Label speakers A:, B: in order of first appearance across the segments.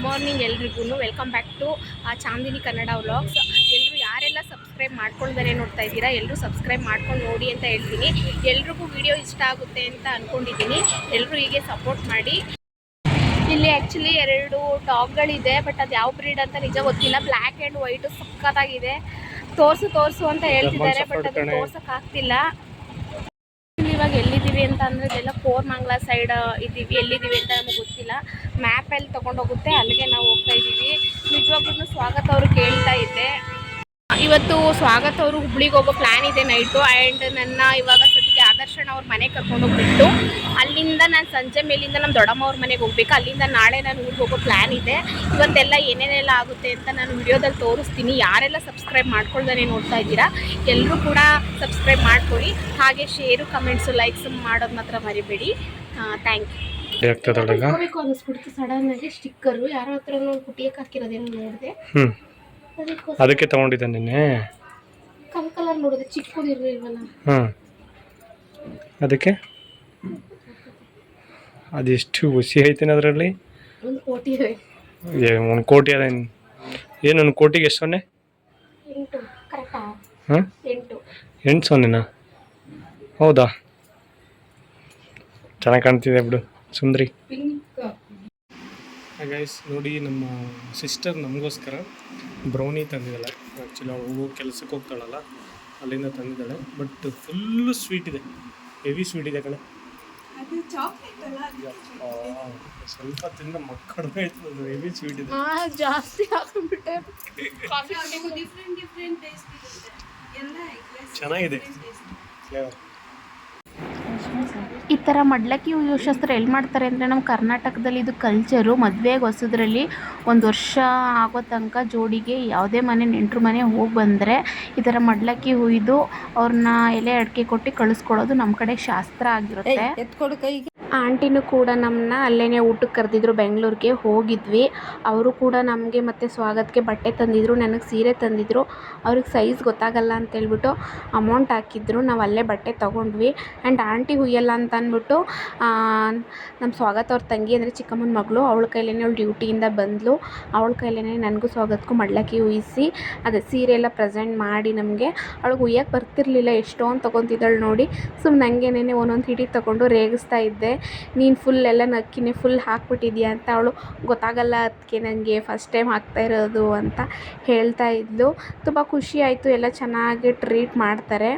A: Morning ಎಲ್ರಿಗೂ welcome back to Chandini Kannada vlogs. ಎಲ್ಲರೂ ಯಾರೆಲ್ಲ ಸಬ್ಸ್ಕ್ರೈಬ್ ಮಾಡ್ಕೊಳ್ದಾರೆ ನೋಡ್ತಾ ಇದ್ದೀರಾ, ಎಲ್ಲರೂ ಸಬ್ಸ್ಕ್ರೈಬ್ ಮಾಡ್ಕೊಂಡು ನೋಡಿ ಅಂತ ಹೇಳ್ತೀನಿ. ಎಲ್ರಿಗೂ ವಿಡಿಯೋ ಇಷ್ಟ ಆಗುತ್ತೆ ಅಂತ ಅಂದ್ಕೊಂಡಿದ್ದೀನಿ. ಎಲ್ಲರೂ ಹೀಗೆ ಸಪೋರ್ಟ್ ಮಾಡಿ. ಇಲ್ಲಿ ಆ್ಯಕ್ಚುಲಿ 2 ಡಾಗ್ಗಳಿದೆ, ಬಟ್ ಅದು ಯಾವ ಬ್ರೀಡ್ ಅಂತ ನಿಜ ಗೊತ್ತಿಲ್ಲ. ಬ್ಲ್ಯಾಕ್ ಆ್ಯಂಡ್ ವೈಟು ಸಕ್ಕತ್ತಾಗಿದೆ. ತೋರಿಸು ಅಂತ ಹೇಳ್ತಿದ್ದಾರೆ, ಬಟ್ ಅದು ತೋರ್ಸೋಕ್ಕಾಗ್ತಿಲ್ಲ. ಇವಾಗ ಎಲ್ಲಿದ್ದೀವಿ ಅಂತ ಅಂದರೆ ಇದೆಲ್ಲ ಕೋರಮಂಗಲ ಸೈಡ್ ಇದ್ದೀವಿ. ಎಲ್ಲಿದ್ದೀವಿ ಅಂತ ನಮಗೆ ಗೊತ್ತಿಲ್ಲ. ಮ್ಯಾಪಲ್ಲಿ ತೊಗೊಂಡೋಗುತ್ತೆ, ಅಲ್ಲಿಗೆ ನಾವು ಹೋಗ್ತಾ ಇದ್ದೀವಿ. ನಿಜವಾಗ್ಲೂ ಸ್ವಾಗತ್ ಅವರು ಕೇಳ್ತಾ ಇದ್ದೆ. ಇವತ್ತು ಸ್ವಾಗತ್ ಅವರು ಹುಬ್ಳಿಗೆ ಹೋಗೋ ಪ್ಲ್ಯಾನ್ ಇದೆ ನೈಟು. ಆ್ಯಂಡ್ ನನ್ನ ಇವಾಗ ಸದ್ಯಕ್ಕೆ ಆದರ್ಶನ ಅವ್ರ ಮನೆಗೆ ಕರ್ಕೊಂಡೋಗ್ಬಿಟ್ಟು ಅಲ್ಲಿಂದ ನಾನು ಸಂಜೆ ಮೇಲಿಂದ ನಮ್ಮ ದೊಡ್ಡಮ್ಮ ಅವ್ರ ಮನೆಗೆ ಹೋಗ್ಬೇಕು. ಅಲ್ಲಿಂದ ನಾಳೆ ನಾನು ಊರಿಗೆ ಹೋಗೋ ಪ್ಲ್ಯಾನ್ ಇದೆ. ಇವತ್ತೆಲ್ಲ ಏನೇನೆಲ್ಲ ಆಗುತ್ತೆ ಅಂತ ನಾನು ವಿಡಿಯೋದಲ್ಲಿ ತೋರಿಸ್ತೀನಿ. ಯಾರೆಲ್ಲ ಸಬ್ಸ್ಕ್ರೈಬ್ ಮಾಡ್ಕೊಳ್ದೇ ನೋಡ್ತಾ ಇದ್ದೀರಾ ಎಲ್ಲರೂ ಕೂಡ ಸಬ್ಸ್ಕ್ರೈಬ್ ಮಾಡ್ಕೊಳ್ಳಿ. ಹಾಗೆ ಶೇರು, ಕಮೆಂಟ್ಸು, ಲೈಕ್ಸ್ ಮಾಡೋದು ಮಾತ್ರ ಮರಿಬೇಡಿ. Thank you. ಹೋಗಬೇಕು ಅನ್ನಿಸ್ಬಿಡ್ತು ಸಡನ್ ಆಗಿ. ಸ್ಟಿಕ್ಕರು ಯಾರೋ ಹತ್ರ ಕುಟಿಯಕ್ಕೆ ಹಾಕಿರೋದೇನು ನೋಡಿದೆ,
B: ಅದಕ್ಕೆ ತಗೊಂಡಿದ್ದೆ ನಿನ್ನೆ.
A: ಕಲರ್ ನೋಡಿದೆ, ಚಿಕ್ಕದಿರಲಿಲ್ವಲ್ಲ.
B: ಅದಕ್ಕೆ ಅದೆಷ್ಟು ಹುಸಿ ಐತೇನೆ ಅದರಲ್ಲಿ.
A: 1 ಕೋಟಿ ಇದೆ.
B: 1 ಕೋಟಿ ಅದ. ಏನು 1 ಕೋಟಿಗೆ ಎಷ್ಟು ಸೊನ್ನೆ?
A: 8 ಕರೆಕ್ಟಾ?
B: 8 ಸೊನ್ನೆನಾ? ಹೌದಾ, ಚೆನ್ನಾಗಿ ಕಾಣ್ತಿದೆ ಬಿಡು ಸುಂದ್ರಿ. ಗೈಸ್ ನೋಡಿ, ನಮ್ಮ ಸಿಸ್ಟರ್ ನಮಗೋಸ್ಕರ ಬ್ರೌನಿ ತಂದಿದ್ದಾಳೆ. ಆ್ಯಕ್ಚುಲಿ ಅವಳು ಹೋಗೋ ಕೆಲಸಕ್ಕೆ ಹೋಗ್ತಾಳಲ್ಲ, ಅಲ್ಲಿಂದ ತಂದಿದ್ದಾಳೆ. ಬಟ್ ಫುಲ್ಲು ಸ್ವೀಟ್ ಇದೆ, ಹೆವಿ ಸ್ವೀಟ್ ಇದೆ ಕಣೆ. ಸ್ವಲ್ಪ ತಿಂದ ಮಕ್ಕಳು ಆಯ್ತು, ಹೆವಿ ಸ್ವೀಟ್ ಇದೆ.
A: ಜಾಸ್ತಿ ಹಾಕೊಂಡ್ಬಿಟ್ಟೆ.
B: ಚೆನ್ನಾಗಿದೆ ಫ್ಲೇವರ್.
A: ಈ ಥರ ಮಡ್ಲಕ್ಕಿ ಹುಯ್ಯೋ ಶಾಸ್ತ್ರ ಎಲ್ಲಿ ಮಾಡ್ತಾರೆ ಅಂದರೆ, ನಮ್ಮ ಕರ್ನಾಟಕದಲ್ಲಿ ಇದು ಕಲ್ಚರು. ಮದುವೆಗೆ ಹೊಸದ್ರಲ್ಲಿ 1 ವರ್ಷ ಆಗೋ ತನಕ ಜೋಡಿಗೆ ಯಾವುದೇ ಮನೆ ನೆಂಟ್ರು ಮನೆ ಹೋಗಿ ಬಂದರೆ ಈ ಥರ ಮಡ್ಲಕ್ಕಿ ಹುಯ್ದು ಅವ್ರನ್ನ ಎಲೆ ಅಡಿಕೆ ಕೊಟ್ಟು ಕಳಿಸ್ಕೊಡೋದು ನಮ್ಮ ಕಡೆ ಶಾಸ್ತ್ರ ಆಗಿರುತ್ತೆ. ಆಂಟಿನೂ ಕೂಡ ನಮ್ಮನ್ನ ಅಲ್ಲೇ ಊಟಕ್ಕೆ ಕರೆದಿದ್ರು. ಬೆಂಗಳೂರಿಗೆ ಹೋಗಿದ್ವಿ. ಅವರು ಕೂಡ ನಮಗೆ ಮತ್ತು ಸ್ವಾಗತ್ಗೆ ಬಟ್ಟೆ ತಂದಿದ್ರು, ನನಗೆ ಸೀರೆ ತಂದಿದ್ರು. ಅವ್ರಿಗೆ ಸೈಜ್ ಗೊತ್ತಾಗಲ್ಲ ಅಂತೇಳ್ಬಿಟ್ಟು ಅಮೌಂಟ್ ಹಾಕಿದ್ರು. ನಾವು ಅಲ್ಲೇ ಬಟ್ಟೆ ತೊಗೊಂಡ್ವಿ. ಆ್ಯಂಡ್ ಆಂಟಿ ಹುಯ್ಯಲ್ಲ ಅಂತ ಅಂದ್ಬಿಟ್ಟು ನಮ್ಮ ಸ್ವಾಗತ್ ಅವ್ರ ತಂಗಿ ಅಂದರೆ ಚಿಕ್ಕಮ್ಮನ ಮಗಳು, ಅವಳ ಕೈಲೇ ಅವಳು ಡ್ಯೂಟಿಯಿಂದ ಬಂದಳು. ಅವಳ ಕೈಲೇ ನನಗೂ ಸ್ವಾಗತ್ಗೂ ಮಡ್ಲಕ್ಕಿ ಹುಯ್ಯಿಸಿ ಅದೇ ಸೀರೆ ಎಲ್ಲ ಪ್ರೆಸೆಂಟ್ ಮಾಡಿ ನಮಗೆ. ಅವಳಿಗೆ ಹುಯ್ಯಕ್ಕೆ ಬರ್ತಿರ್ಲಿಲ್ಲ, ಎಷ್ಟೊಂದು ತೊಗೊತಿದ್ದಾಳೆ ನೋಡಿ. ಸುಮ್ಮನೆ ನನಗೇನೆ ಒಂದೊಂದು ಹಿಡಿ ತೊಗೊಂಡು ರೇಗಿಸ್ತಾ ಇದ್ದೆ. ನೀನು ಫುಲ್ ಎಲ್ಲ ನಕ್ಕಿನೇ ಫುಲ್ ಹಾಕ್ಬಿಟ್ಟಿದ್ಯಾ ಅಂತ. ಅವಳು ಗೊತ್ತಾಗಲ್ಲ ಅದಕ್ಕೆ ನನಗೆ ಫಸ್ಟ್ ಟೈಮ್ ಹಾಕ್ತಾ ಇರೋದು ಅಂತ ಹೇಳ್ತಾ ಇದ್ಲು. ತುಂಬ ಖುಷಿ ಆಯಿತು, ಎಲ್ಲ ಚೆನ್ನಾಗಿ ಟ್ರೀಟ್ ಮಾಡ್ತಾರೆ.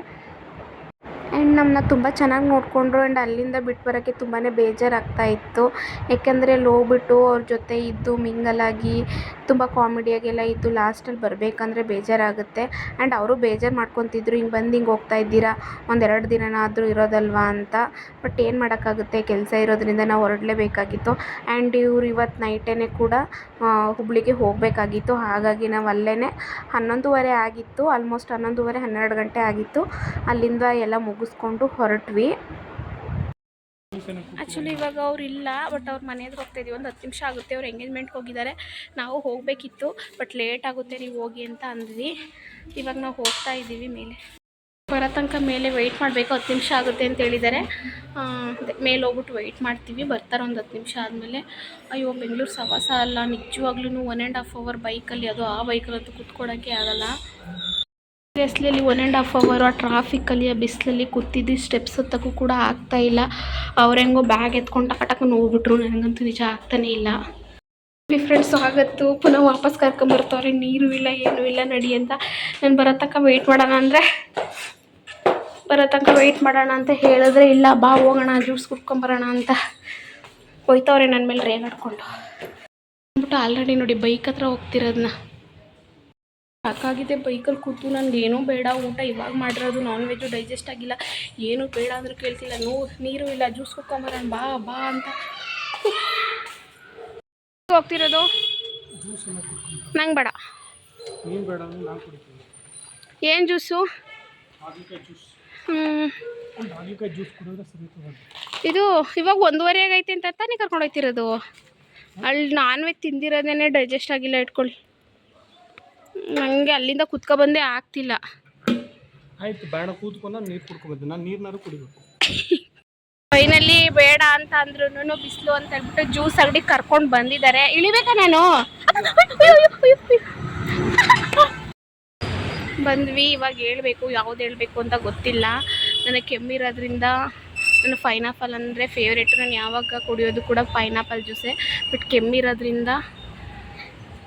A: ಆ್ಯಂಡ್ ನಮ್ಮನ್ನ ತುಂಬ ಚೆನ್ನಾಗಿ ನೋಡಿಕೊಂಡ್ರು. ಆ್ಯಂಡ್ ಅಲ್ಲಿಂದ ಬಿಟ್ಟು ಬರೋಕ್ಕೆ ತುಂಬಾ ಬೇಜಾರಾಗ್ತಾ ಇತ್ತು. ಯಾಕೆಂದರೆ ಅಲ್ಲಿ ಹೋಗ್ಬಿಟ್ಟು ಅವ್ರ ಜೊತೆ ಇದ್ದು ಮಿಂಗಲಾಗಿ ತುಂಬ ಕಾಮಿಡಿಯಾಗೆಲ್ಲ ಇದ್ದು ಲಾಸ್ಟಲ್ಲಿ ಬರಬೇಕಂದ್ರೆ ಬೇಜಾರಾಗುತ್ತೆ. ಆ್ಯಂಡ್ ಅವರು ಬೇಜಾರು ಮಾಡ್ಕೊತಿದ್ರು, ಹಿಂಗೆ ಬಂದು ಹಿಂಗೆ ಹೋಗ್ತಾ ಇದ್ದೀರಾ, 1-2 ದಿನನಾದರೂ ಇರೋದಲ್ವಾ ಅಂತ. ಬಟ್ ಏನು ಮಾಡೋಕ್ಕಾಗುತ್ತೆ, ಕೆಲಸ ಇರೋದ್ರಿಂದ ನಾವು ಹೊರಡಲೇಬೇಕಾಗಿತ್ತು. ಆ್ಯಂಡ್ ಇವ್ರು ಇವತ್ತು ನೈಟೇ ಕೂಡ ಹುಬ್ಳಿಗೆ ಹೋಗಬೇಕಾಗಿತ್ತು. ಹಾಗಾಗಿ ನಾವು ಅಲ್ಲೇ 11:30 ಆಗಿತ್ತು, ಆಲ್ಮೋಸ್ಟ್ 11:30-12 ಗಂಟೆ ಆಗಿತ್ತು. ಅಲ್ಲಿಂದ ಎಲ್ಲ ಮುಗಿಸ್ಕೊಂಡು ಹೊರಟ್ವಿ. ಆ್ಯಕ್ಚುಲಿ ಇವಾಗ ಅವ್ರು ಇಲ್ಲ, ಬಟ್ ಅವ್ರ ಮನೆ ಹತ್ರ ಹೋಗ್ತಾ ಇದ್ದೀವಿ. ಒಂದು 10 ನಿಮಿಷ ಆಗುತ್ತೆ. ಅವ್ರು ಎಂಗೇಜ್ಮೆಂಟ್ಗೆ ಹೋಗಿದ್ದಾರೆ. ನಾವು ಹೋಗಬೇಕಿತ್ತು, ಬಟ್ ಲೇಟ್ ಆಗುತ್ತೆ, ನೀವು ಹೋಗಿ ಅಂತ ಅಂದ್ವಿ. ಇವಾಗ ನಾವು ಹೋಗ್ತಾ ಇದ್ದೀವಿ ಮೇಲೆ. ಬರೋ ತನಕ ಮೇಲೆ ವೆಯ್ಟ್ ಮಾಡಬೇಕು, 10 ನಿಮಿಷ ಆಗುತ್ತೆ ಅಂತ ಹೇಳಿದ್ದಾರೆ. ಮೇಲೆ ಹೋಗ್ಬಿಟ್ಟು ವೆಯ್ಟ್ ಮಾಡ್ತೀವಿ. ಬರ್ತಾರೆ ಒಂದು 10 ನಿಮಿಷ ಆದಮೇಲೆ. ಅಯ್ಯೋ, ಬೆಂಗಳೂರು ಸವಾಸ ಅಲ್ಲ ನಿಜವಾಗ್ಲೂ. 1.5 ಅವರ್ ಬೈಕಲ್ಲಿ, ಅದು ಆ ಬೈಕಲ್ಲಂತೂ ಕೂತ್ಕೊಳ್ಳೋಕ್ಕೆ ಆಗಲ್ಲ. ಸೀರಿಯಸ್ಲಿ 1.5 ಅವರ್ ಆ ಟ್ರಾಫಿಕ್ಕಲ್ಲಿ, ಆ ಬಿಸಿಲಲ್ಲಿ ಕೂತಿದ್ದು ಸ್ಟೆಪ್ಸ್ ಹತ್ತಕ್ಕೂ ಕೂಡ ಆಗ್ತಾಯಿಲ್ಲ. ಅವ್ರೆಂಗೋ ಬ್ಯಾಗ್ ಎತ್ಕೊಂಡು ಟಕಟಕನ್ನು ಹೋಗ್ಬಿಟ್ರು. ನನಗಂತೂ ನಿಜ ಆಗ್ತಾನೇ ಇಲ್ಲ. ಫ್ರೆಂಡ್ಸ್ ಆಗತ್ತು ಪುನಃ ವಾಪಸ್ ಕರ್ಕೊಂಬರ್ತವ್ರೆ. ನೀರು ಇಲ್ಲ, ಏನೂ ಇಲ್ಲ, ನಡಿ ಅಂತ. ನಾನು ಬರೋ ತನಕ ವೆಯ್ಟ್ ಮಾಡೋಣ ಅಂತ ಹೇಳಿದ್ರೆ, ಇಲ್ಲ ಬಾ ಹೋಗೋಣ, ಜ್ಯೂಸ್ ಕುಡ್ಕೊಂಬರೋಣ ಅಂತ ಹೋಯ್ತವ್ರೆ ನನ್ನ ಮೇಲೆ ರೇಗಾಡ್ಕೊಂಡು. ಅಂದ್ಬಿಟ್ಟು ಆಲ್ರೆಡಿ ನೋಡಿ ಬೈಕ್ ಹತ್ರ ಹೋಗ್ತಿರೋದನ್ನ. ಸಾಕಾಗಿದೆ ಬೈಕಲ್ಲಿ ಕೂತು. ನನಗೇನೂ ಬೇಡ, ಊಟ ಇವಾಗ ಮಾಡಿರೋದು, ನಾನ್ ವೆಜ್ಜು ಡೈಜೆಸ್ಟ್ ಆಗಿಲ್ಲ, ಏನೂ ಬೇಡ ಅಂದರೂ ಕೇಳ್ತಿಲ್ಲ. ನೀರು ಇಲ್ಲ, ಜ್ಯೂಸ್ ಕುಡ್ಕೊಂಬರೋಣ ಬಾ ಅಂತ ಹೋಗ್ತಿರೋದು. ನಂಗೆ ಬೇಡ. ಏನು ಜ್ಯೂಸು? ಇದು ಇವಾಗ 1:30 ಆಗೈತೆ ಅಂತ ತಾನೇ ಕರ್ಕೊಂಡು ಹೋಗ್ತಿರೋದು. ಅಲ್ಲಿ ನಾನ್ ವೆಜ್ ತಿಂದಿರೋದೇನೆ ಡೈಜೆಸ್ಟ್ ಆಗಿಲ್ಲ. ಇಟ್ಕೊಳ್ಳಿ, ನನಗೆ ಅಲ್ಲಿಂದ ಕುತ್ಕೊಬಂದೇ ಆಗ್ತಿಲ್ಲ.
B: ಆಯ್ತು ಬೇಡ, ಕೂತ್ಕೊಂಡು ನೀರು ಕುಡ್ಕೊಬಂದು ನಾನು ನೀರನ್ನಾರು ಕುಡಿಬೇಕು.
A: ಫೈನಲಿ ಬೇಡ ಅಂತ ಅಂದ್ರೂ ಬಿಸಿಲು ಅಂತ ಹೇಳ್ಬಿಟ್ಟು ಜ್ಯೂಸ್ ಅಂಗಡಿ ಕರ್ಕೊಂಡು ಬಂದಿದ್ದಾರೆ. ಇಳಿಬೇಕಾ ನಾನು? ಬಂದ್ವಿ. ಇವಾಗ ಹೇಳ್ಬೇಕು, ಯಾವ್ದು ಹೇಳ್ಬೇಕು ಅಂತ ಗೊತ್ತಿಲ್ಲ. ನನಗೆ ಕೆಮ್ಮಿರೋದ್ರಿಂದ ನಾನು ಪೈನಾಪಲ್ ಅಂದರೆ ಫೇವ್ರೇಟ್. ನಾನು ಯಾವಾಗ ಕುಡಿಯೋದು ಕೂಡ ಪೈನಾಪಲ್ ಜ್ಯೂಸೇ. ಬಟ್ ಕೆಮ್ಮಿರೋದ್ರಿಂದ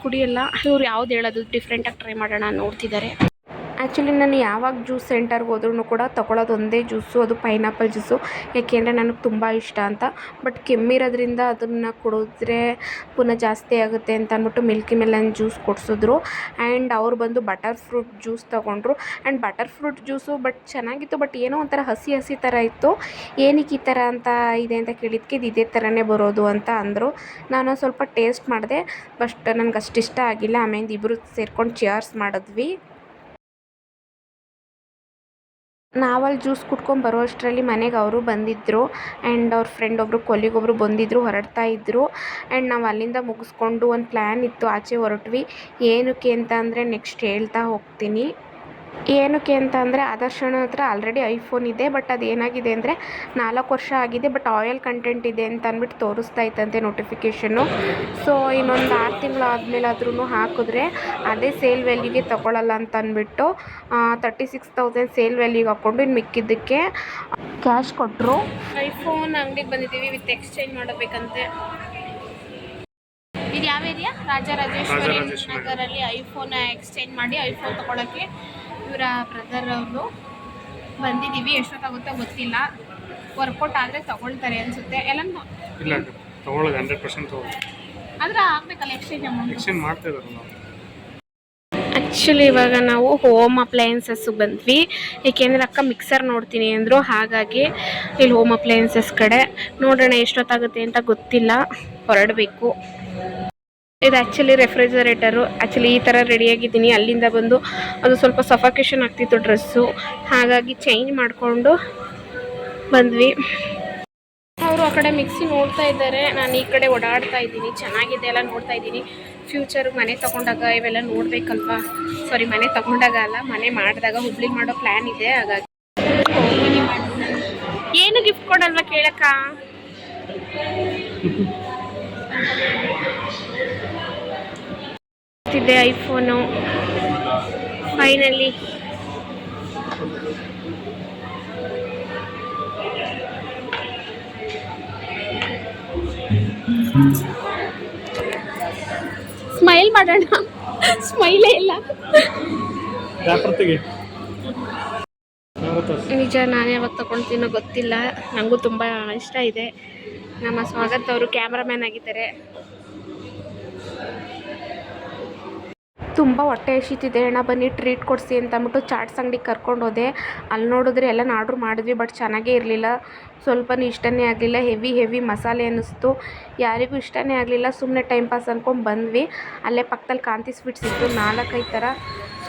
A: ಕುಡಿಯಲ್ಲ. ಇವ್ರು ಯಾವ್ದು ಹೇಳೋದು ಡಿಫ್ರೆಂಟಾಗಿ ಟ್ರೈ ಮಾಡೋಣ ನೋಡ್ತಿದ್ದಾರೆ. ಆ್ಯಕ್ಚುಲಿ ನಾನು ಯಾವಾಗ ಜ್ಯೂಸ್ ಸೆಂಟರ್ಗೆ ಹೋದ್ರೂ ಕೂಡ ತೊಗೊಳೋದು ಒಂದೇ ಜ್ಯೂಸು, ಅದು ಪೈನಾಪಲ್ ಜ್ಯೂಸು. ಯಾಕೆಂದರೆ ನನಗೆ ತುಂಬ ಇಷ್ಟ ಅಂತ. ಬಟ್ ಕೆಮ್ಮಿರೋದ್ರಿಂದ ಅದನ್ನು ಕುಡಿದ್ರೆ ಪುನಃ ಜಾಸ್ತಿ ಆಗುತ್ತೆ ಅಂತ ಅಂದ್ಬಿಟ್ಟು ಮಿಲ್ಕಿ ಮೆಲನ್ ಜ್ಯೂಸ್ ಕೊಡಿಸಿದ್ರು. ಆ್ಯಂಡ್ ಅವ್ರು ಬಂದು ಬಟರ್ ಫ್ರೂಟ್ ಜ್ಯೂಸ್ ತೊಗೊಂಡ್ರು. And butter fruit juice but ಚೆನ್ನಾಗಿತ್ತು. ಬಟ್ ಏನೋ ಒಂಥರ ಹಸಿ ಹಸಿ ಥರ ಇತ್ತು. ಏನಕ್ಕೆ ಈ ಥರ ಅಂತ ಇದೆ ಅಂತ ಕೇಳಿದ್ದಕ್ಕೆ ಇದು ಇದೇ ಥರನೇ ಬರೋದು ಅಂತ ಅಂದರು. ನಾನು ಸ್ವಲ್ಪ ಟೇಸ್ಟ್ ಮಾಡಿದೆ. ಬಟ್ ನನಗೆ ಅಷ್ಟು ಇಷ್ಟ ಆಗಿಲ್ಲ. ಆಮೇಲೆ ಇಬ್ಬರು ಸೇರ್ಕೊಂಡು ಚಿಯರ್ಸ್ ಮಾಡಿದ್ವಿ. ನಾವಲ್ಲಿ ಜ್ಯೂಸ್ ಕುಡ್ಕೊಂಡು ಬರೋ ಅಷ್ಟರಲ್ಲಿ ಮನೆಗೆ ಅವರು ಬಂದಿದ್ದರು. ಆ್ಯಂಡ್ ಅವ್ರ ಫ್ರೆಂಡ್ ಒಬ್ಬರು ಕೊಲ್ಲಿಗೊಬ್ಬರು ಬಂದಿದ್ದರು, ಹೊರಡ್ತಾ ಇದ್ದರು. ಆ್ಯಂಡ್ ನಾವು ಅಲ್ಲಿಂದ ಮುಗಿಸ್ಕೊಂಡು ಒಂದು ಪ್ಲ್ಯಾನ್ ಇತ್ತು, ಆಚೆ ಹೊರಟ್ವಿ. ಏನಕ್ಕೆ ಅಂತ ಅಂದರೆ ನೆಕ್ಸ್ಟ್ ಹೇಳ್ತಾ ಹೋಗ್ತೀನಿ. ಏನಕ್ಕೆ ಅಂತ ಅಂದರೆ ಆದರ್ಶನ ಹತ್ರ ಆಲ್ರೆಡಿ ಐಫೋನ್ ಇದೆ. ಬಟ್ ಅದೇನಾಗಿದೆ ಅಂದರೆ 4 ವರ್ಷ ಆಗಿದೆ. ಬಟ್ ಆಯಿಲ್ ಕಂಟೆಂಟ್ ಇದೆ ಅಂತ ಅಂದ್ಬಿಟ್ಟು ತೋರಿಸ್ತಾ ಇತ್ತಂತೆ ನೋಟಿಫಿಕೇಷನ್ನು. ಸೊ ಇನ್ನೊಂದು 6 ತಿಂಗಳು ಆದಮೇಲಾದ್ರೂ ಹಾಕಿದ್ರೆ ಅದೇ ಸೇಲ್ ವ್ಯಾಲ್ಯೂಗೆ ತೊಗೊಳ್ಳಲ್ಲ ಅಂತ ಅಂದ್ಬಿಟ್ಟು 36,000 ಸೇಲ್ ವ್ಯಾಲ್ಯೂಗೆ ಹಾಕ್ಕೊಂಡು ಇನ್ನು ಮಿಕ್ಕಿದ್ದಕ್ಕೆ ಕ್ಯಾಶ್ ಕೊಟ್ಟರು. ಐಫೋನ್ ಅಂಗಡಿಗೆ ಬಂದಿದ್ದೀವಿ ವಿತ್ ಎಕ್ಸ್ಚೇಂಜ್ ಮಾಡಬೇಕಂತೆ. ಇದು ಯಾವ ಏರಿಯಾ? ರಾಜರಾಜೇಶ್ವರಿ ನಗರಲ್ಲಿ ಐಫೋನ್ ಎಕ್ಸ್ಚೇಂಜ್ ಮಾಡಿ ಐಫೋನ್ ತೊಗೊಳಕ್ಕೆ ಇವರ ಬ್ರದರ್ ಅವರು ಬಂದಿದ್ದೀವಿ. ಎಷ್ಟೊತ್ತಾಗುತ್ತೋ ಗೊತ್ತಿಲ್ಲ. ವರ್ಕೌಟ್ ಆದರೆ ತೊಗೊಳ್ತಾರೆ ಅನಿಸುತ್ತೆ. ಎಲ್ಲ
B: ಇಲ್ಲ ತೊಗೊಳ್ಳೋದು 100% ತೊಗೊಳ್ಳೋದು.
A: ಆದರೆ ಆಗಬೇಕಲ್ಲ ಎಕ್ಸ್ಚೇಂಜ್ ಅಮೌಂಟ್.
B: ಎಕ್ಸ್ಚೇಂಜ್ ಮಾಡ್ತಿದ್ದಾರೆ ನಾವು.
A: ಆ್ಯಕ್ಚುಲಿ ಇವಾಗ ನಾವು ಹೋಮ್ ಅಪ್ಲಯನ್ಸಸ್ಸು ಬಂದ್ವಿ. ಏಕೆಂದರೆ ಅಕ್ಕ ಮಿಕ್ಸರ್ ನೋಡ್ತೀನಿ ಅಂದರು. ಹಾಗಾಗಿ ಇಲ್ಲಿ ಹೋಮ್ ಅಪ್ಲಯನ್ಸಸ್ ಕಡೆ ನೋಡೋಣ ಎಷ್ಟೊತ್ತಾಗುತ್ತೆ ಅಂತ ಗೊತ್ತಿಲ್ಲ. ಹೊರಡಬೇಕು. ಇದು ಆ್ಯಕ್ಚುಲಿ ರೆಫ್ರಿಜರೇಟರು. ಆ್ಯಕ್ಚುಲಿ ಈ ಥರ ರೆಡಿಯಾಗಿದ್ದೀನಿ. ಅಲ್ಲಿಂದ ಬಂದು ಅದು ಸ್ವಲ್ಪ ಸಫಾಕೇಷನ್ ಆಗ್ತಿತ್ತು ಡ್ರೆಸ್ಸು, ಹಾಗಾಗಿ ಚೇಂಜ್ ಮಾಡಿಕೊಂಡು ಬಂದ್ವಿ. ಅವರು ಆ ಕಡೆ ಮಿಕ್ಸಿ ನೋಡ್ತಾ ಇದ್ದಾರೆ, ನಾನು ಈ ಕಡೆ ಓಡಾಡ್ತಾ ಇದ್ದೀನಿ. ಚೆನ್ನಾಗಿದೆ ಎಲ್ಲ ನೋಡ್ತಾ ಇದ್ದೀನಿ. ಫ್ಯೂಚರ್ ಮನೆ ತೊಗೊಂಡಾಗ ಇವೆಲ್ಲ ನೋಡಬೇಕಲ್ವಾ. ಸಾರಿ, ಮನೆ ತೊಗೊಂಡಾಗ ಅಲ್ಲ, ಮನೆ ಮಾಡಿದಾಗ ಹುಬ್ಳಿ ಮಾಡೋ ಪ್ಲ್ಯಾನ್ ಇದೆ. ಹಾಗಾಗಿ ಏನು ಗಿಫ್ಟ್ ಕೊಡಲ್ವಾ ಕೇಳಕ್ಕ? ಇದೆ ಐಫೋನು ಫೈನಲಿ. ಸ್ಮೈಲ್ ಮಾಡೋಣ. ಸ್ಮೈಲೇ ಇಲ್ಲ. ನಿಜ, ನಾನು ಯಾವಾಗ ತಗೊಳ್ತೀನೋ ಗೊತ್ತಿಲ್ಲ. ನನಗೂ ತುಂಬ ಇಷ್ಟ ಇದೆ. ನಮ್ಮ ಸ್ವಾಗತ್ ಅವರು ಕ್ಯಾಮ್ರಾಮ್ಯಾನ್ ಆಗಿದ್ದಾರೆ. ತುಂಬ ಹೊಟ್ಟೆ ಹಸಿತಿದೆ ಅಣ್ಣ, ಬನ್ನಿ ಟ್ರೀಟ್ ಕೊಡಿಸಿ ಅಂತ ಅಂದ್ಬಿಟ್ಟು ಚಾಟ್ಸ್ ಅಂಗಡಿಗೆ ಕರ್ಕೊಂಡು ಹೋದೆ. ಅಲ್ಲಿ ನೋಡಿದ್ರೆ ಎಲ್ಲ ಆರ್ಡ್ರ್ ಮಾಡಿದ್ವಿ. ಬಟ್ ಚೆನ್ನಾಗೇ ಇರಲಿಲ್ಲ. ಸ್ವಲ್ಪನೂ ಇಷ್ಟನೇ ಆಗಲಿಲ್ಲ. ಹೆವಿ ಮಸಾಲೆ ಅನ್ನಿಸ್ತು. ಯಾರಿಗೂ ಇಷ್ಟನೇ ಆಗಲಿಲ್ಲ. ಸುಮ್ಮನೆ ಟೈಮ್ ಪಾಸ್ ಅಂದ್ಕೊಂಡು ಬಂದ್ವಿ. ಅಲ್ಲೇ ಪಕ್ಕದಲ್ಲಿ ಕಾಂತಿ ಸ್ವೀಟ್ಸ್ ಇತ್ತು. 4-5 ಥರ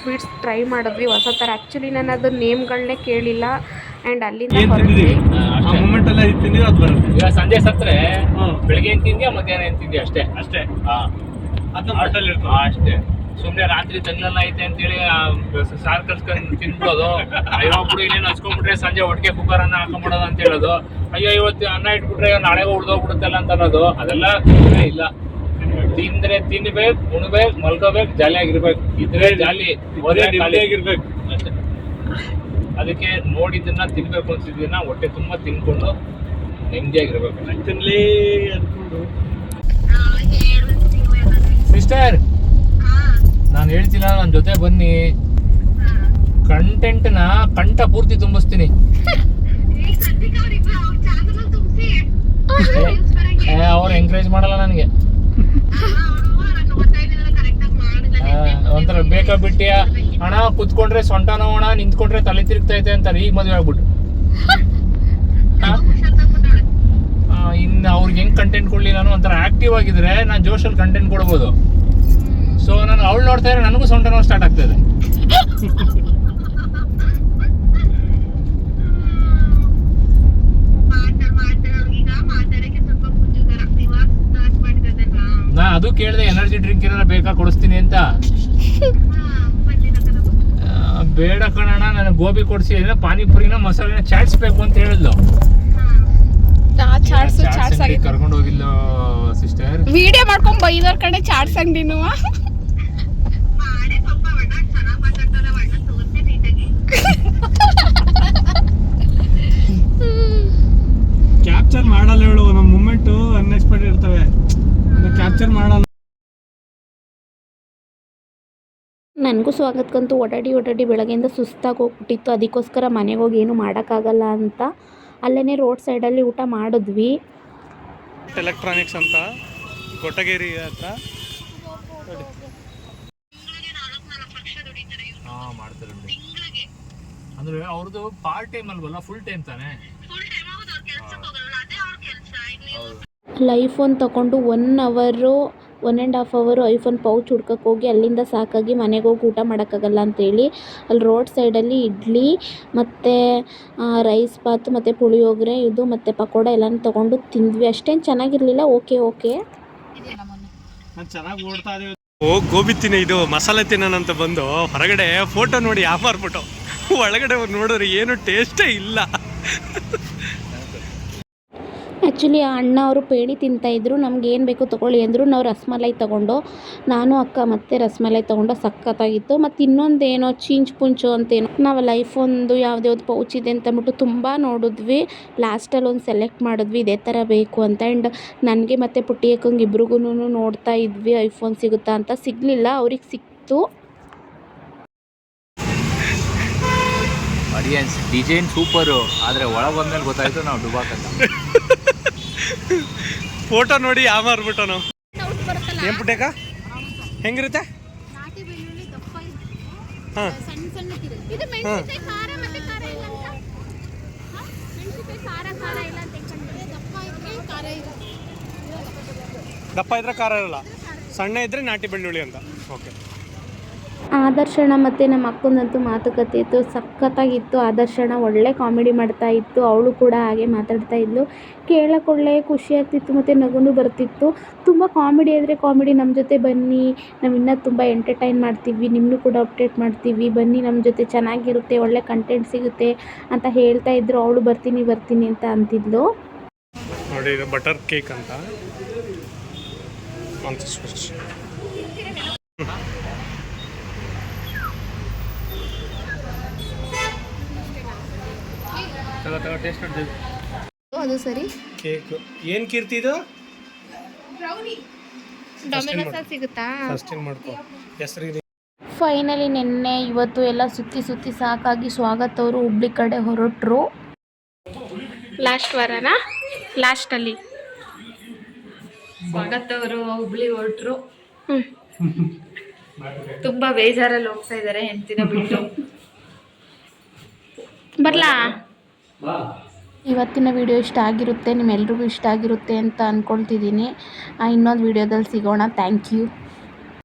A: ಸ್ವೀಟ್ಸ್ ಟ್ರೈ ಮಾಡಿದ್ವಿ ಹೊಸ ಥರ. ಆ್ಯಕ್ಚುಲಿ ನಾನು ಅದು ನೇಮ್ಗಳನ್ನೇ ಕೇಳಿಲ್ಲ. ಆ್ಯಂಡ್ ಅಲ್ಲಿಂದ ಹೊರಟ್ವಿ.
C: ಸಂಜೆ ಸತ್ತರೆ ಬೆಳಿಗ್ಗೆ ಏನು ತಿಂದ್ಯಾ ಮಧ್ಯಾಹ್ನ ಏನು ತಿಂದ್ಯಾ ಅಷ್ಟೇ ಅಷ್ಟೇ. ಅಷ್ಟೇ. ಸುಮ್ಮನೆ ರಾತ್ರಿ ತಂಗಲ್ಲ ಐತೆ ಅಂತೇಳಿ ಸಾರು ಕಲ್ಸ್ಕೊಂಡು ತಿನ್ಬಿಡೋದು. ಅಯ್ಯೋ ಬಿಡು ಇನ್ನೇನು ಹಚ್ಕೊಂಡ್ಬಿಟ್ರೆ ಸಂಜೆ ಒಟ್ಟಿಗೆ ಕುಕ್ಕರ್ ಅನ್ನ ಹಾಕೊಂಡ್ಬಿಡೋದು ಅಂತ ಹೇಳೋದು. ಅಯ್ಯೋ ಇವತ್ತು ಅನ್ನ ಇಟ್ಬಿಟ್ರೆ ನಾಳೆಗೂ ಉಳ್ದೋಗ್ಬಿಡುತ್ತಲ್ಲ ಅಂತ ಅನ್ನೋದು. ಅದೆಲ್ಲ ಇಲ್ಲ. ತಿಂದ್ರೆ ತಿನ್ಬೇಕು, ಉಣ್ಬೇಕು, ಮಲ್ಕೋಬೇಕು, ಜಾಲಿಯಾಗಿರ್ಬೇಕು. ಇದ್ರೆ ಜಾಲಿ ಆಗಿರ್ಬೇಕು ಅಷ್ಟೇ. ಅದಕ್ಕೆ ನೋಡಿದ್ದನ್ನ ತಿನ್ಬೇಕು ಅನ್ಸಿದ್ದನ್ನ ಹೊಟ್ಟೆ ತುಂಬ ತಿನ್ಕೊಂಡು ನೆಮ್ಮದಿಯಾಗಿರ್ಬೇಕು. ಸಿಸ್ಟರ್, ನಾನು ಹೇಳ್ತೀನಿ, ನನ್ನ ಜೊತೆ ಬನ್ನಿ. ಕಂಟೆಂಟ್ನ ಕಂಠ ಪೂರ್ತಿ ತುಂಬಿಸ್ತೀನಿ. ಅವ್ರು ಎಂಕರೇಜ್ ಮಾಡಲ್ಲ ನನಗೆ. ಒಂಥರ ಬೇಕಾ ಬಿಟ್ಟಿಯ ಅಣ್ಣ, ಕುತ್ಕೊಂಡ್ರೆ ಸೊಂಟ ನೋವಣ, ನಿಂತ್ಕೊಂಡ್ರೆ ತಲೆ ತಿರುಗ್ತೈತೆ ಅಂತಾರೆ. ಈಗ ಮದುವೆ ಆಗ್ಬಿಟ್ಟು ಇನ್ನು ಅವ್ರಿಗೆ ಹೆಂಗ್ ಕಂಟೆಂಟ್ ಕೊಡ್ಲಿ? ನಾನು ಒಂಥರ ಆಕ್ಟಿವ್ ಆಗಿದ್ರೆ ನಾನು ಜೋಶಲ್ಲಿ ಕಂಟೆಂಟ್ ಕೊಡ್ಬೋದು. ಸೊ ನಾನು ಅವಳು ನೋಡ್ತಾ ಇದ್ರೆ ನನಗೂ ಸೊಂಟ ನೋವು ಸ್ಟಾರ್ಟ್ ಆಗ್ತಾ ಇದೆ. ನಾ ಅದು ಕೇಳಿದೆ, ಎನರ್ಜಿ ಡ್ರಿಂಕ್ ಏನಾರ ಬೇಕಾ ಕೊಡಿಸ್ತೀನಿ ಅಂತ. ಬೇಡ ಕಣಣ್ಣ, ನನಗೆ ಗೋಬಿ ಕೊಡಿಸಿ, ಪಾನಿಪುರಿನ ಮಸಾಲೆನ ಚಾಟ್ಸ್ಬೇಕು ಅಂತ ಹೇಳಿದ್ಲು.
D: ಚಾಟ್ಸ್ ಆಗಿ
C: ಕರ್ಕೊಂಡು ಹೋಗಿಲ್ಲ ಸಿಸ್ಟರ್.
D: ವಿಡಿಯೋ ಮಾಡ್ಕೊಂಡ್ ಬೈದವ್ರ ಕಡೆ ಚಾಟ್ಸ್ ಅಂಗಡಿನು
B: ಕ್ಯಾಪ್ಚರ್ ಮಾಡಲ್ಲ ಹೇಳು, ನಮ್ಮ ಮೂಮೆಂಟು ಅನ್ಎಕ್ಸ್ಪೆಕ್ಟೆಡ್ ಇರ್ತವೆ, ಕ್ಯಾಪ್ಚರ್ ಮಾಡಲ್ಲ.
A: ನನಗೂ ಸ್ವಾಗತಕ್ಕಂತೂ ಓಡಾಡಿ ಬೆಳಗ್ಗೆಯಿಂದ ಸುಸ್ತಾಗಿ ಹೋಗ್ಬಿಟ್ಟಿತ್ತು. ಅದಕ್ಕೋಸ್ಕರ ಮನೆಗೆ ಹೋಗಿ ಏನು ಮಾಡೋಕ್ಕಾಗಲ್ಲ ಅಂತ ಅಲ್ಲೇ ರೋಡ್ ಸೈಡಲ್ಲಿ ಊಟ ಮಾಡಿದ್ವಿ.
B: ಎಲೆಕ್ಟ್ರಾನಿಕ್ಸ್ ಅಂತ ಕೊಟ್ಟಗೇರಿ ಹತ್ರ
C: ಮಾಡ್ತಾರೆ ಅಂದ್ರೆ ಅವ್ರದ್ದು ಪಾರ್ಟ್ ಟೈಮ್ ಅಲ್ವಲ್ಲ, ಫುಲ್ ಟೈಮ್ ತಾನೆ.
A: ಐಫೋನ್ ತಗೊಂಡು 1.5 ಅವರು ಐಫೋನ್ ಪೌಚ್ ಹುಡ್ಕಕ್ಕೆ ಹೋಗಿ ಅಲ್ಲಿಂದ ಸಾಕಾಗಿ ಮನೆಗೆ ಹೋಗಿ ಊಟ ಮಾಡೋಕ್ಕಾಗಲ್ಲ ಅಂತೇಳಿ ಅಲ್ಲಿ ರೋಡ್ ಸೈಡಲ್ಲಿ ಇಡ್ಲಿ ಮತ್ತು ರೈಸ್ ಬಾತು ಮತ್ತು ಪುಳಿಯೋಗರೆ ಇದು ಮತ್ತು ಪಕೋಡ ಎಲ್ಲನೂ ತೊಗೊಂಡು ತಿಂದ್ವಿ. ಅಷ್ಟೇನು ಚೆನ್ನಾಗಿರಲಿಲ್ಲ. ಓಕೆ
B: ಚೆನ್ನಾಗಿ ಓಡ್ತಾ ಇದೀವಿ. ಗೋಬಿ ತಿನ್ನ, ಇದು ಮಸಾಲೆ ತಿನ್ನೋಣಂತ ಬಂದು ಹೊರಗಡೆ ಫೋಟೋ ನೋಡಿ ಯಾಮಾರ್ಬಿಟ್ಟು ಒಳಗಡೆ ನೋಡಿದ್ರೆ ಏನು ಟೇಸ್ಟೇ ಇಲ್ಲ.
A: ಆ್ಯಕ್ಚುಲಿ ಆ ಅಣ್ಣ ಅವರು ಪೇಣಿ ತಿಂತಾಯಿದ್ರು. ನಮ್ಗೆ ಏನು ಬೇಕು ತೊಗೊಳ್ಳಿ ಅಂದರು. ನಾವು ರಸಮಲೈ ತೊಗೊಂಡು, ನಾನು ಅಕ್ಕ ಮತ್ತೆ ರಸಮಲೈ ತೊಗೊಂಡು ಸಖತ್ತಾಗಿತ್ತು. ಮತ್ತು ಇನ್ನೊಂದೇನೋ ಚೀಂಚ್ ಪುಂಚು ಅಂತೇನೋ ನಾವಲ್ಲಿ ಐಫೋನ್ದು ಯಾವುದೇ ಒಂದು ಪೌಚ್ ಇದೆ ಅಂತ ಅಂದ್ಬಿಟ್ಟು ತುಂಬ ನೋಡಿದ್ವಿ. ಲಾಸ್ಟಲ್ಲಿ ಒಂದು ಸೆಲೆಕ್ಟ್ ಮಾಡಿದ್ವಿ ಇದೇ ಥರ ಬೇಕು ಅಂತ. ಆ್ಯಂಡ್ ನನಗೆ ಮತ್ತು ಪುಟ್ಟಿ ಅಕ್ಕಂಗೆ ಇಬ್ರಿಗೂ ನೋಡ್ತಾ ಇದ್ವಿ ಐಫೋನ್ ಸಿಗುತ್ತಾ ಅಂತ. ಸಿಗಲಿಲ್ಲ, ಅವ್ರಿಗೆ ಸಿಕ್ತು.
C: ಆಡಿಯನ್ಸ್ ಡಿಸೈನ್ ಸೂಪರು, ಆದರೆ ಒಳಗೆ ಬಂದ್ಮೇಲೆ ಗೊತ್ತಾಯ್ತು ನಾವು ಡುಬಾಕಂತ.
B: ಫೋಟೋ ನೋಡಿ ಯಾಮಾರ್ಬಿಟ್ಟು ನಾವು ಏನ್ ಪುಟ್ಟೇಕ ಹೆಂಗಿರುತ್ತೆ? ಹಾಂ ದಪ್ಪ ಇದ್ರೆ ಖಾರ ಇರಲ್ಲ, ಸಣ್ಣ ಇದ್ರೆ ನಾಟಿ ಬೆಳ್ಳುಳ್ಳಿ ಅಂತ. ಓಕೆ.
A: ಆದರ್ಶಣ ಮತ್ತು ನಮ್ಮ ಅಕ್ಕಂದಂತೂ ಮಾತುಕತೆ ಇತ್ತು, ಸಖತ್ತಾಗಿತ್ತು. ಆದರ್ಶಣ ಒಳ್ಳೆ ಕಾಮಿಡಿ ಮಾಡ್ತಾ ಇತ್ತು, ಅವಳು ಕೂಡ ಹಾಗೆ ಮಾತಾಡ್ತಾ ಇದ್ಲು. ಕೇಳೋಕೊಳ್ಳೆ ಖುಷಿ ಆಗ್ತಿತ್ತು ಮತ್ತು ನಗುನು ಬರ್ತಿತ್ತು. ತುಂಬ ಕಾಮಿಡಿ ಆದರೆ ಕಾಮಿಡಿ ನಮ್ಮ ಜೊತೆ ಬನ್ನಿ, ನಾವು ಇನ್ನೂ ತುಂಬ ಎಂಟರ್ಟೈನ್ ಮಾಡ್ತೀವಿ, ನಿಮ್ಮನ್ನು ಕೂಡ ಅಪ್ಡೇಟ್ ಮಾಡ್ತೀವಿ, ಬನ್ನಿ ನಮ್ಮ ಜೊತೆ, ಚೆನ್ನಾಗಿರುತ್ತೆ, ಒಳ್ಳೆ ಕಂಟೆಂಟ್ ಸಿಗುತ್ತೆ ಅಂತ ಹೇಳ್ತಾ ಇದ್ರು. ಅವಳು ಬರ್ತೀನಿ ಅಂತ ಅಂತಿದ್ಲು.
B: ನೋಡಿ ಇದು ಬಟರ್ ಕೇಕ್ ಅಂತ
D: ಅದು ಸರಿ.
B: ಕೇಕ್ ಏನು ಕೀರ್ತಿ ಇದು?
D: ಡೊಮಿನೋಸ್ ಸಿಗುತ್ತಾ?
B: ಫಸ್ಟ್ ಏನು ಮಾಡ್ಕೋ ಹೆಸರಿದೆ.
A: ಫೈನಲಿ ನಿನ್ನೆ ಇವತ್ತು ಎಲ್ಲ ಸುತ್ತಿ ಸಾಕಾಗಿ ಸ್ವಾಗತ್ ಅವರು ಹುಬ್ಳಿ ಕಡೆ ಹೊರಟರು.
D: ಲಾಸ್ಟ್ ವಾರನಾ? ಲಾಸ್ಟಲ್ಲಿ ಸ್ವಾಗತ್ ಅವರು ಹುಬ್ಳಿ ಹೊರಟರು. ತುಂಬ ಬೇಜಾರಲ್ಲಿ ಹೋಗ್ತಾ ಇದ್ದಾರೆ ಹೆಂಡ್ತಿನ ಬಿಟ್ಟು. ಬರ್ಲಾ?
A: ಇವತ್ತಿನ ವಿಡಿಯೋ ಇಷ್ಟ ಆಗಿರುತ್ತೆ, ನಿಮ್ಮೆಲ್ರಿಗೂ ಇಷ್ಟ ಆಗಿರುತ್ತೆ ಅಂತ ಅಂದ್ಕೊಳ್ತಿದ್ದೀನಿ. ಇನ್ನೊಂದು ವಿಡಿಯೋದಲ್ಲಿ ಸಿಗೋಣ. Thank you.